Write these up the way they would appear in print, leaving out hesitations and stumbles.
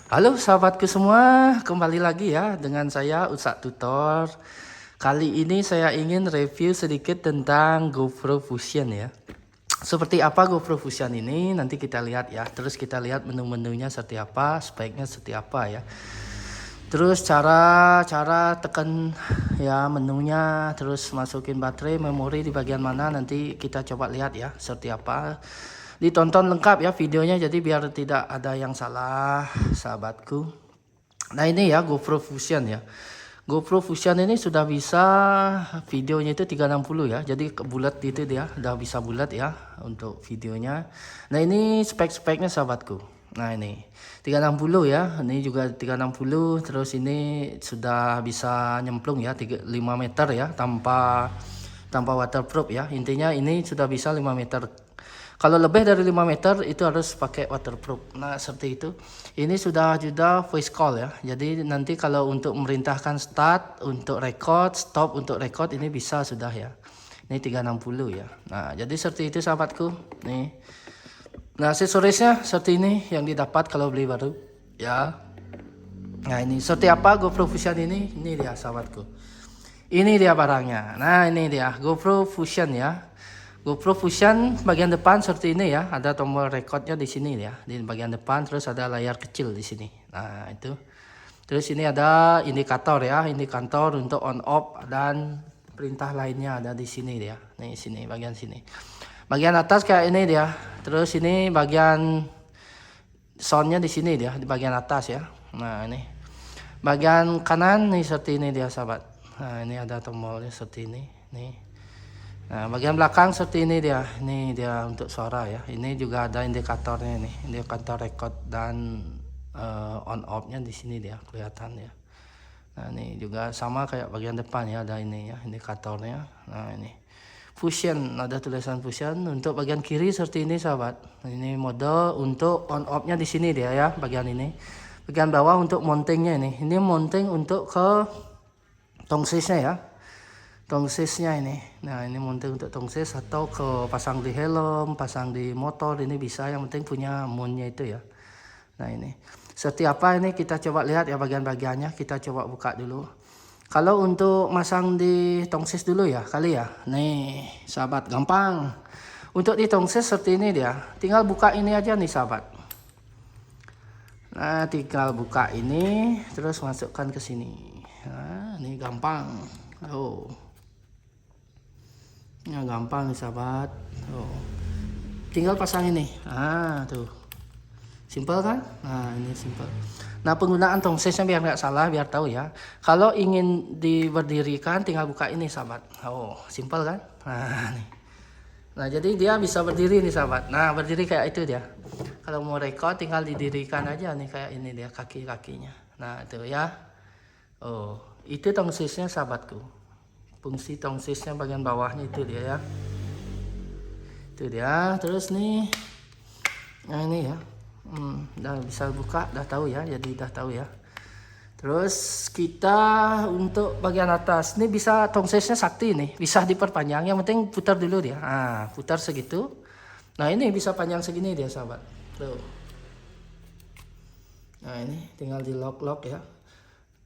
Halo sahabatku semua, kembali lagi ya dengan saya Ustadz Tutor. Kali ini saya ingin review sedikit tentang GoPro Fusion ya. Seperti apa GoPro Fusion ini nanti kita lihat ya. Terus kita lihat menu-menunya seperti apa, speknya seperti apa ya. Terus cara tekan ya menunya, terus masukin baterai, memori di bagian mana nanti kita coba lihat ya seperti apa. Ditonton lengkap ya videonya jadi biar tidak ada yang salah sahabatku. Nah ini ya GoPro Fusion ya. GoPro Fusion ini sudah bisa videonya itu 360 ya. Jadi bulat itu dia, udah bisa bulat ya untuk videonya. Nah ini spek-speknya sahabatku. Nah ini 360 ya. Ini juga 360 terus ini sudah bisa nyemplung ya 5 meter ya tanpa waterproof ya. Intinya ini sudah bisa 5 meter. Kalau lebih dari 5 meter itu harus pakai waterproof. Nah seperti itu. Ini sudah voice call ya. Jadi nanti kalau untuk memerintahkan start, untuk record, stop untuk record ini bisa sudah ya. Ini 360 ya. Nah jadi seperti itu sahabatku. Nih. Nah aksesorisnya seperti ini yang didapat kalau beli baru ya. Nah ini seperti apa GoPro Fusion ini? Ini dia sahabatku. Ini dia barangnya. Nah ini dia GoPro Fusion ya. GoPro Fusion bagian depan seperti ini ya, ada tombol recordnya di sini ya, di bagian depan, terus ada layar kecil di sini. Nah itu, terus ini ada indikator ya, indikator untuk on off dan perintah lainnya ada di sini ya. Nih sini bagian sini, bagian atas kayak ini dia. Terus ini bagian soundnya di sini dia, di bagian atas ya. Nah ini bagian kanan nih seperti ini dia sahabat. Nah ini ada tombolnya seperti ini nih. Nah, bagian belakang seperti ini dia. Ini dia untuk suara ya. Ini juga ada indikatornya nih, indikator record dan on off-nya di sini dia kelihatan ya. Nah, ini juga sama kayak bagian depan ya, ada ini ya, indikatornya. Nah, ini Fusion, ada tulisan Fusion. Untuk bagian kiri seperti ini sahabat. Ini mode untuk on off-nya di sini dia ya, bagian ini. Bagian bawah untuk mountingnya ini. Ini mounting untuk ke tongsisnya ya. Tongsisnya ini. Nah ini mounting untuk tongsis atau ke pasang di helm, pasang di motor ini bisa, yang penting punya mounnya itu ya. Nah ini seperti apa ini kita coba lihat ya bagian-bagiannya, kita coba buka dulu. Kalau untuk masang di tongsis dulu ya kali ya. Nih sahabat gampang. Untuk di tongsis seperti ini dia, tinggal buka ini aja nih sahabat. Nah tinggal buka ini terus masukkan ke sini. Nah ini gampang. Oh. Ya gampang nih sahabat. Oh. Tinggal pasang ini. Ah tuh. Simpel kan? Nah ini simpel. Nah penggunaan tongsisnya biar nggak salah, biar tahu ya. Kalau ingin diberdirikan tinggal buka ini sahabat. Oh simpel kan? Nah nih. Nah jadi dia bisa berdiri nih sahabat. Nah berdiri kayak itu dia. Kalau mau record tinggal didirikan aja nih kayak ini dia kaki-kakinya. Nah itu ya. Oh itu tongsisnya sahabatku. Fungsi tongsisnya bagian bawahnya itu dia ya. Itu dia. Terus nih. Nah ini ya. Udah bisa buka, udah tahu ya. Jadi udah tahu ya. Terus kita untuk bagian atas ini bisa tongsisnya sakti nih, bisa diperpanjang. Yang penting putar dulu dia. Ah, putar segitu. Nah ini bisa panjang segini dia sahabat. Tuh. Nah ini tinggal di lock ya.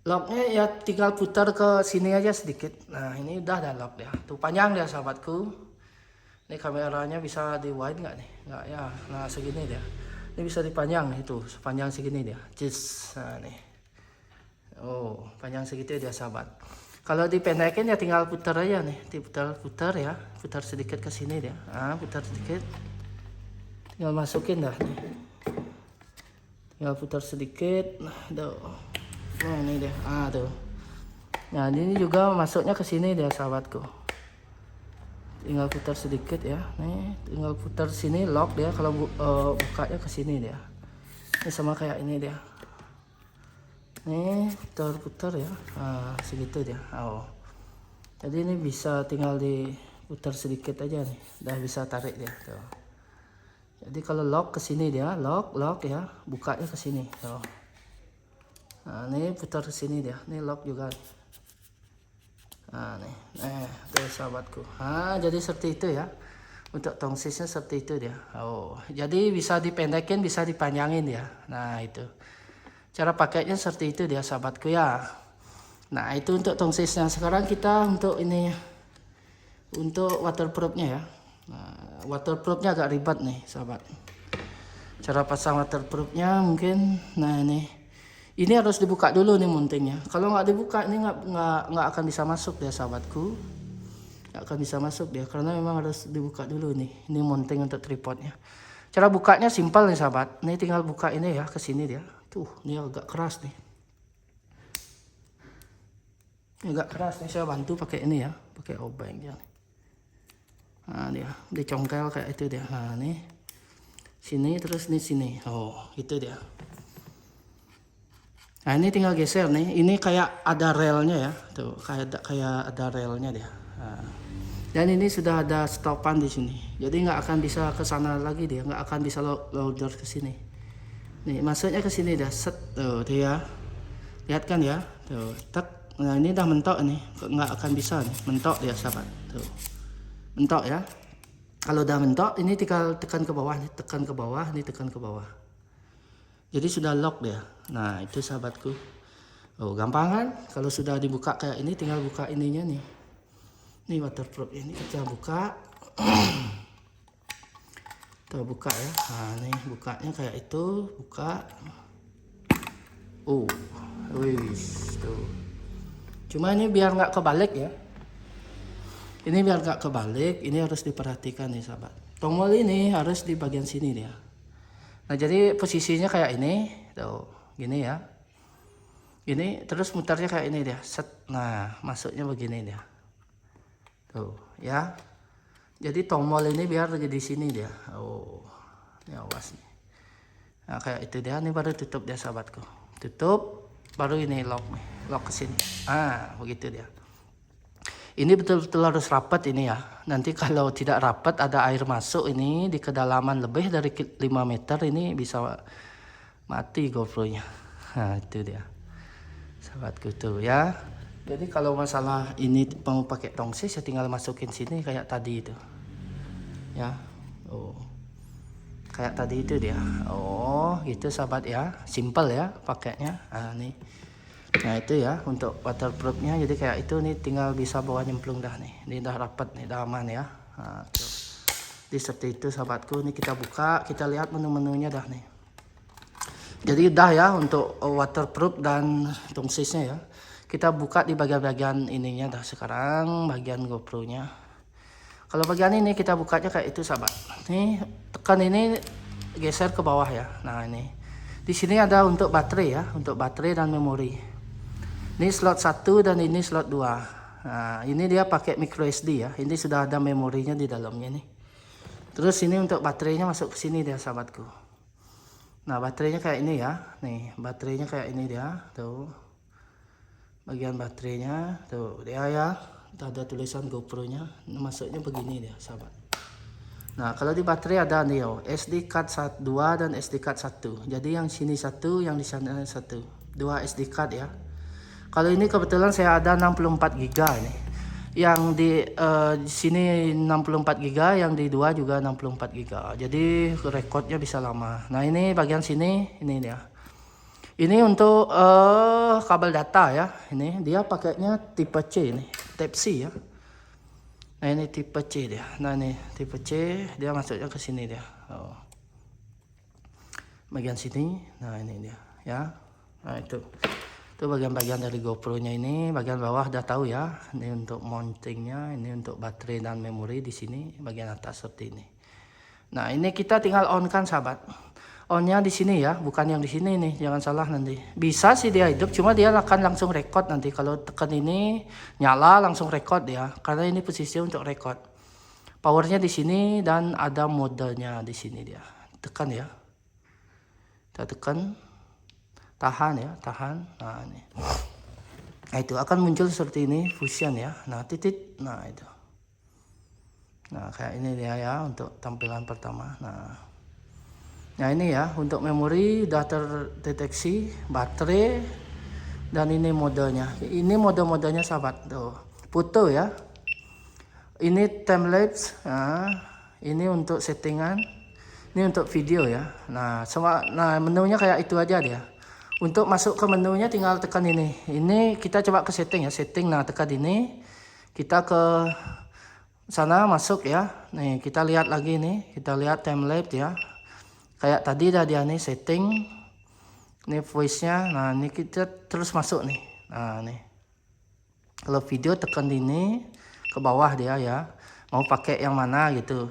Locknya ya tinggal putar ke sini aja sedikit. Nah ini udah ada lock ya. Tuh panjang dia sahabatku. Ini kameranya bisa di wide nggak nih? Nggak ya. Nah segini dia. Ini bisa dipanjang itu sepanjang segini dia. Cis. Nah nih. Oh panjang segitu dia sahabat. Kalau dipendekin ya tinggal putar aja nih. Putar ya. Putar sedikit ke sini dia. Ah putar sedikit. Tinggal masukin dah nih. Tinggal putar sedikit. Nah tuh. Nah ini deh, tuh. Nah ini juga masuknya ke sini dia sahabatku. Tinggal putar sedikit ya, nih tinggal putar sini lock dia, kalau bukanya ke sini dia. Ini sama kayak ini dia. Nih putar ya, segitu dia. Oh. Jadi ini bisa tinggal diputar sedikit aja nih, udah bisa tarik dia. Tuh. Jadi kalau lock ke sini dia, lock ya, bukanya ke sini. Tuh. Nah ini putar ke sini dia, ini lock juga. Nah nih, tuh sahabatku. Nah jadi seperti itu ya. Untuk tongsisnya seperti itu dia. Oh, jadi bisa dipendekin, bisa dipanjangin ya. Nah itu. Cara pakainya seperti itu dia sahabatku ya. Nah itu untuk tongsisnya. Sekarang kita untuk ini, untuk waterproofnya ya. Nah, waterproofnya agak ribet nih sahabat. Cara pasang waterproofnya mungkin, nah ini harus dibuka dulu nih mountingnya. Kalau nggak dibuka ini nggak akan bisa masuk ya sahabatku. Nggak akan bisa masuk dia karena memang harus dibuka dulu nih. Ini mounting untuk tripodnya. Cara bukanya simpel nih sahabat. Ini tinggal buka ini ya, ke sini dia. Tuh, ini agak keras nih. Ini agak keras nih, saya bantu pakai ini ya, pakai obeng dia. Nah dia dicongkel kayak itu dia. Nah nih sini terus nih sini. Oh itu dia. Nah ini tinggal geser nih. Ini kayak ada relnya ya. Tuh kayak ada relnya dia. Nah, dan ini sudah ada stopan di sini. Jadi nggak akan bisa ke sana lagi dia. Nggak akan bisa loader ke sini. Nih masuknya ke sini dah. Set tuh dia. Lihat kan ya. Tuh tek. Nah ini udah mentok nih. Nggak akan bisa nih. Mentok dia sahabat. Tuh. Mentok ya. Kalau udah mentok ini tinggal tekan ke bawah nih. Tekan ke bawah. Ini tekan ke bawah. Jadi sudah lock dia. Nah itu sahabatku. Oh gampang kan? Kalau sudah dibuka kayak ini tinggal buka ininya nih. Ini waterproof ini kita buka. Kita buka ya. Nah nih bukanya kayak itu. Buka. Oh. Wih. Tuh. Cuma ini biar nggak kebalik ya. Ini biar nggak kebalik. Ini harus diperhatikan nih sahabat. Tombol ini harus di bagian sini dia. Nah jadi posisinya kayak ini, tuh, gini ya, gini, terus mutarnya kayak ini dia, set, nah masuknya begini dia, tuh, ya. Jadi tombol ini biar di sini dia, oh, ini awas nih. Nah kayak itu dia, ini baru tutup dia sahabatku, tutup, baru ini lock nih, lock ke sini, ah begitu dia. Ini betul-betul harus rapat ini ya. Nanti kalau tidak rapat ada air masuk ini di kedalaman lebih dari 5 meter ini bisa mati GoPro-nya. Nah itu dia. Sahabatku tuh ya. Jadi kalau masalah ini mau pakai tongsis ya tinggal masukin sini kayak tadi itu. Ya. Oh. Kayak tadi itu dia. Oh gitu sahabat ya. Simple ya pakainya. Nah nih. Nah itu ya untuk waterproofnya, jadi kayak itu nih tinggal bisa bawa nyemplung dah nih, ini udah rapat nih, udah aman ya. Nah, tuh. Jadi seperti itu sahabatku, ini kita buka, kita lihat menu-menunya dah nih. Jadi udah ya untuk waterproof dan tongsisnya ya. Kita buka di bagian-bagian ininya dah sekarang, bagian GoPro-nya. Kalau bagian ini kita bukanya kayak itu sahabat. Nih tekan ini geser ke bawah ya. Nah ini di sini ada untuk baterai ya, untuk baterai dan memori. Ini slot 1 dan ini slot 2. Nah, ini dia pakai micro SD ya. Ini sudah ada memorinya di dalamnya nih. Terus ini untuk baterainya masuk ke sini dia sahabatku. Nah, baterainya kayak ini ya. Nih, baterainya kayak ini dia. Tuh. Bagian baterainya tuh dia ya. Ada tulisan GoPro-nya. Masuknya begini dia, sahabat. Nah, kalau di baterai ada nih yo, SD card 2 dan SD card 1. Jadi yang sini 1, yang di sana 1. 2 SD card ya. Kalau ini kebetulan saya ada 64 GB ini. Yang di sini 64 GB, yang di 2 juga 64 GB. Jadi rekodnya bisa lama. Nah, ini bagian sini ini dia. Ini untuk kabel data ya. Ini dia pakainya tipe C ini, Type C ya. Nah, ini tipe C dia. Nah, ini tipe C, dia masuknya ke sini dia. Oh. Bagian sini. Nah, ini dia ya. Nah, itu bagian-bagian dari GoPro-nya ini. Bagian bawah udah tahu ya. Ini untuk mountingnya, ini untuk baterai dan memori di sini. Bagian atas seperti ini. Nah, ini kita tinggal on kan sahabat. On-nya di sini ya, bukan yang di sini nih. Jangan salah nanti. Bisa sih dia hidup, cuma dia akan langsung record nanti. Kalau tekan ini nyala langsung record ya. Karena ini posisi untuk record. Powernya di sini dan ada modenya di sini dia. Tekan ya. Kita tekan. Tahan ya, tahan. Nah ini. Nah itu akan muncul seperti ini, fusion ya. Nah titik, nah itu. Nah kayak ini dia ya untuk tampilan pertama. Nah ini ya untuk memori udah terdeteksi, baterai dan ini modenya. Ini mode-modenya sahabat tuh. Foto ya. Ini time lapse. Nah, ini untuk settingan. Ini untuk video ya. Nah, semua, nah menunya kayak itu aja dia. Untuk masuk ke menunya tinggal tekan ini. Ini kita coba ke setting ya, setting. Nah, tekan ini. Kita ke sana masuk ya. Nih, kita lihat lagi nih. Kita lihat timelapse ya. Kayak tadi dah dia nih setting. Ini voice-nya. Nah, ini kita terus masuk nih. Nah, nih. Kalau video tekan ini ke bawah dia ya. Mau pakai yang mana gitu.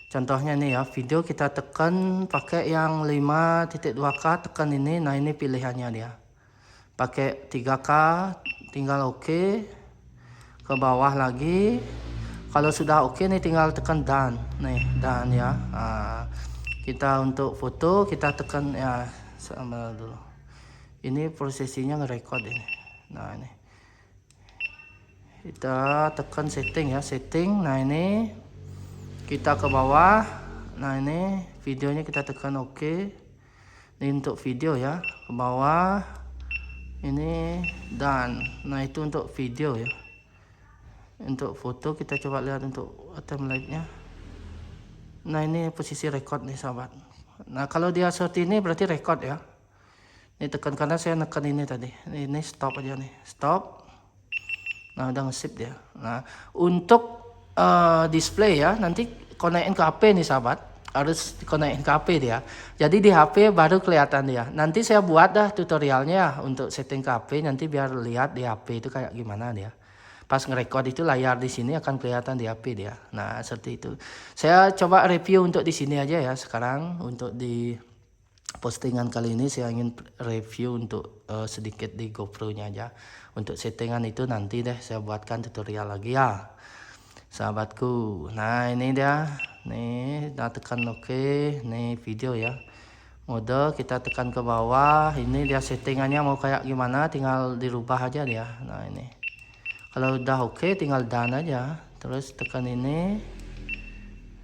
Contohnya nih ya, video kita tekan pakai yang 5.2K, tekan ini. Nah, ini pilihannya dia. Pakai 3K, tinggal oke. Ke bawah lagi. Kalau sudah oke nih tinggal tekan done. Nih, done ya. Nah, kita untuk foto kita tekan ya sama dulu. Ini prosesinya ngerekord ini. Nah, ini. Kita tekan setting ya, setting. Nah, ini kita ke bawah. Nah, ini videonya kita tekan oke. Ini untuk video ya, ke bawah. Ini done. Nah, itu untuk video ya. Untuk foto kita coba lihat untuk timelapse-nya. Nah, ini posisi record nih sahabat. Nah, kalau dia seperti ini berarti record ya. Ini tekan karena saya nekan ini tadi. Ini stop aja nih, stop. Nah, udah nge-sip dia. Nah, untuk display ya, nanti konekin ke HP nih sahabat. Harus konekin ke HP dia. Jadi di HP baru kelihatan dia. Nanti saya buat dah tutorialnya untuk setting ke HP. Nanti biar lihat di HP itu kayak gimana dia. Pas ngerekord itu layar di sini akan kelihatan di HP dia. Nah, seperti itu. Saya coba review untuk di sini aja ya sekarang. Untuk di postingan kali ini saya ingin review untuk sedikit di GoPro-nya aja. Untuk settingan itu nanti deh saya buatkan tutorial lagi ya, sahabatku. Nah, ini dia. Nih, kita tekan oke. Nih video ya. Mode kita tekan ke bawah. Ini dia settingannya mau kayak gimana, tinggal dirubah aja dia. Nah, ini. Kalau udah oke tinggal done aja. Terus tekan ini.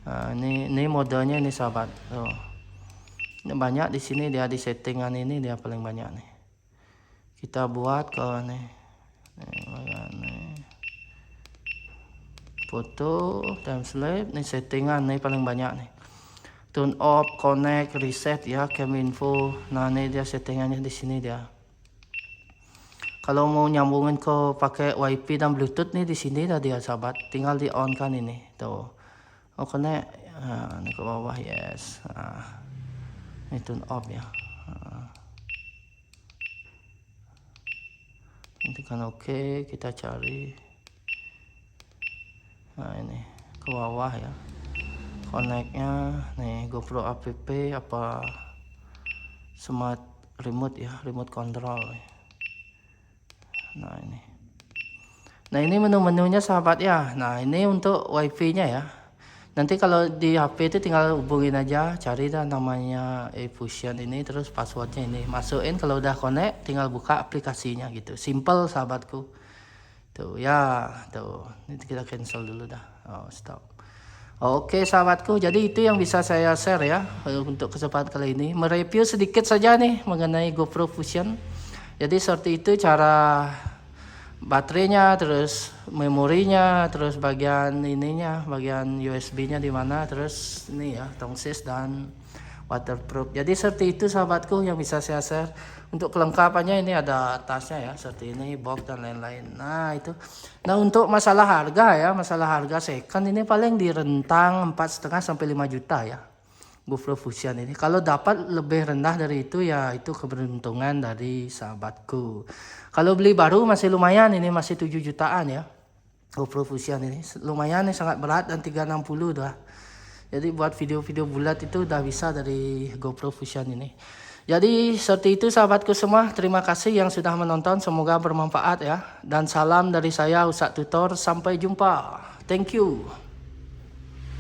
Nah, ini modenya ini sahabat. Tuh. Ini banyak di sini dia di settingan ini dia paling banyak nih. Kita buat ke nih. Nih. Foto, timelapse, nih settingan nih paling banyak nih. Turn off, connect, reset ya, cam info. Nah, ini dia settingannya di sini dia. Kalau mau nyambungin ke pakai WiFi dan Bluetooth nih di sini dah dia sahabat. Tinggal di on kan ini. Tuh. Oh, connect. Nah, ini ke bawah yes. Nah, ini turn off ya. Nah. Ini kan oke, kita cari. Nah, ini ke bawah ya. Connect-nya nih GoPro app apa smart remote ya, remote control. Nah, ini. Nah, ini menu-menunya sahabat ya. Nah, ini untuk WiFi-nya ya. Nanti kalau di HP itu tinggal hubungin aja, cari dah namanya eFusion ini, terus passwordnya ini, masukin. Kalau udah connect tinggal buka aplikasinya gitu. Simple sahabatku. Tuh ya, tuh. Ini kita cancel dulu dah. Oh, stop. Oke sahabatku, jadi itu yang bisa saya share ya untuk kesempatan kali ini. Mereview sedikit saja nih mengenai GoPro Fusion. Jadi seperti itu cara baterainya, terus memorinya, terus bagian ininya, bagian USB-nya di mana, terus ini ya tongsis dan waterproof. Jadi seperti itu sahabatku yang bisa saya share. Untuk kelengkapannya ini ada tasnya ya, seperti ini, box dan lain-lain. Nah, itu. Nah, untuk masalah harga ya, masalah harga second ini paling di rentang 4,5 sampai 5 juta ya. GoPro Fusion ini. Kalau dapat lebih rendah dari itu ya itu keberuntungan dari sahabatku. Kalau beli baru masih lumayan, ini masih 7 jutaan ya. GoPro Fusion ini lumayan nih, sangat berat dan 360 dah. Jadi buat video-video bulat itu udah bisa dari GoPro Fusion ini. Jadi seperti itu sahabatku semua. Terima kasih yang sudah menonton. Semoga bermanfaat ya. Dan salam dari saya Ustadz Tutor. Sampai jumpa. Thank you.